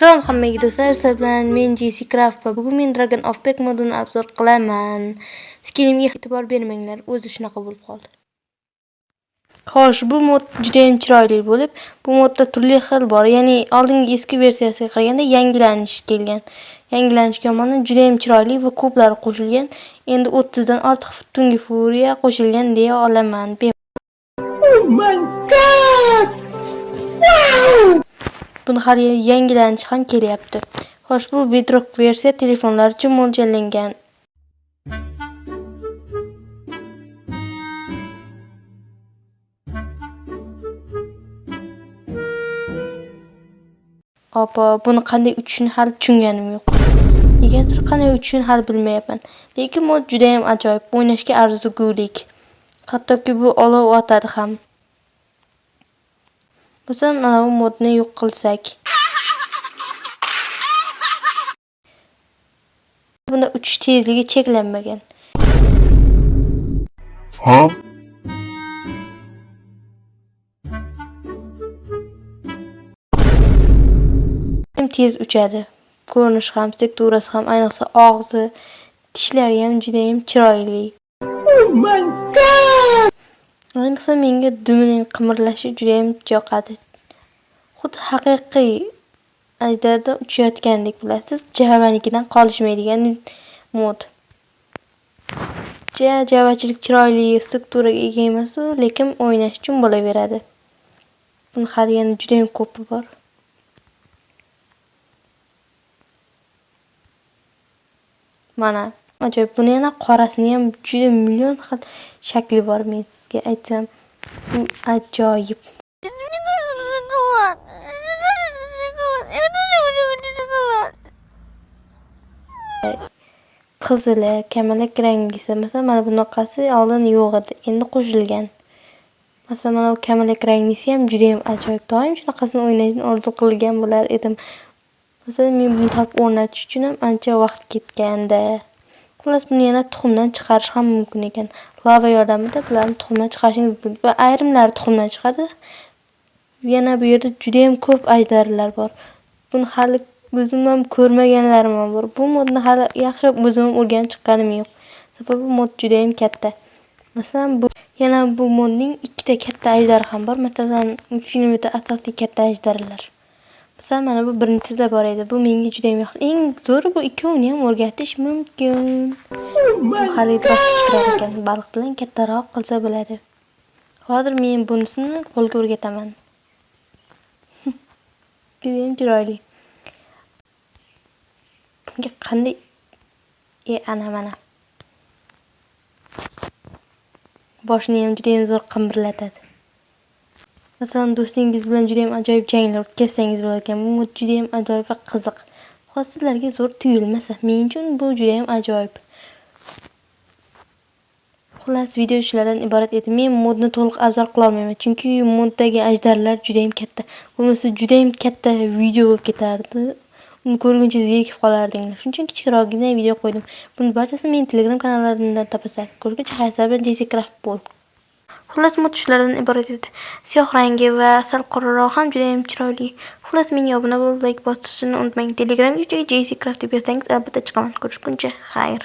Salom hammaga do'stlar, sizlar bilan men Jesse Craft va bugun men Dragon of Pack modini obzor qilaman. Skilimga e'tibor bermanglar, o'zi shunaqa bo'lib qoldi. Xo'sh, bu mod juda ham chiroyli bo'lib, bu modda turli xil bor. Ya'ni oldingi eski versiyasiga qaraganda yangilanish kelgan. Yangilanishga mana juda ham chiroyli va ko'plari qo'shilgan. Endi 30 dan ortiq tungi furiya qo'shilgan deya olaman. Oh my god! Wow! Buni hali yangilanishi ham kelyapti. Xo'sh, bu Bedrock versiya telefonlar uchun mo'ljallangan. Opa, buni qanday uchishini hali tushunganim yo'q. Negadir qanday uchishini hali bilmayapman. Lekin mod juda ham ajoyib, o'ynashga arzigulik. Hattoki bu olov otadi ham. Masalan, mana bu modni yo'q qilsak. Bunda uchish tezligi cheklanmagan. Tez uchadi. Ko'rinishi ham, teksturasi ham, ayniqsa og'zi, tishlari ham juda ham chiroyli. Oh my god! Ayniqsa menga dumining qimirlashi juda ham yoqadi. Xuddi haqiqiy ajdarda uchayotgandek bilasiz, javanikidan qolishmaydigan mod. Javachilik chiroyli strukturaga ega emas, lekin o'ynash uchun bo'laveradi. Buni hali yana juda ham ko'pi bor. Mana, ajoyib. Buni yana qorasini ham juda million xil shakli bor. Men sizga aytsam, bu ajoyib. Qizili, kamalak rangisi, masalan, mana bunaqasi oldin yo'q edi, endi qo'shilgan. Masalan, mana bu kamalak rangisi ham juda ham ajoyib. Doim shunaqasini o'ynashni orzu qilgan bo'lar edim. Masalan, men buni topib o'rnatish uchun ham ancha vaqt ketganda. Xullas, buni yana tuxumdan chiqarish ham mumkin ekan. Lava yordamida bularni tuxumdan chiqarishingiz mumkin. Va ayrimlari tuxumdan chiqadi. Yana bu yerda juda ham ko'p ajdarlar bor. Buni hali o'zim ham ko'rmaganlarim ham bor. Bu modni hali yaxshilab o'zim ham o'rganib chiqqanim yo'q. Sababi mod juda ham katta. Masalan, yana bu modning ikkita katta ajdari ham bor. Masalan, filmda asosiy katta ajdarlar. Masalan, mana bu birinchisida bor edi. Bu menga juda ham yoqdi. Eng zo'ri bu ikkovini ham o'rgatish mumkin. Bu hali biroz kichikroq ekan. Baliq bilan kattaroq qilsa bo'ladi. Hozir men bunisini qo'lga o'rgataman. Juda ham chiroyli. Bunga qanday ana mana. Boshni ham juda ham zo'r qimirlatadi. Masalan, do'stingiz bilan juda ham ajoyib janglar o'tkazsangiz bo'lar ekan. Bu juda ham ajoyib va qiziq. Xo'sh, sizlarga zo'r tuyulmasa, men uchun bu juda ham ajoyib. Xullas, video shulardan iborat edi. Men modni to'liq obzor qila olmayman, chunki moddagi ajdarlar juda ham katta. Bo'lmasa juda ham katta video bo'lib ketardi. Uni ko'rguncha zerikib qolardinglar. Shuning uchun kichikroqgina video qo'ydim. Buni barchasini men Telegram kanallarimdan topasizlar. Ko'rguncha xayr bilan Jesse Craft bo'l. Xullas, mod shulardan iborat edi. Siyoh rangi va sal qoraroq ham juda ham chiroyli. Xullas, menga obuna bo'lib, like bosishni unutmang. Telegramga Jesse Craft deb yozsangiz albatta chiqaman. Ko'rishguncha xayr.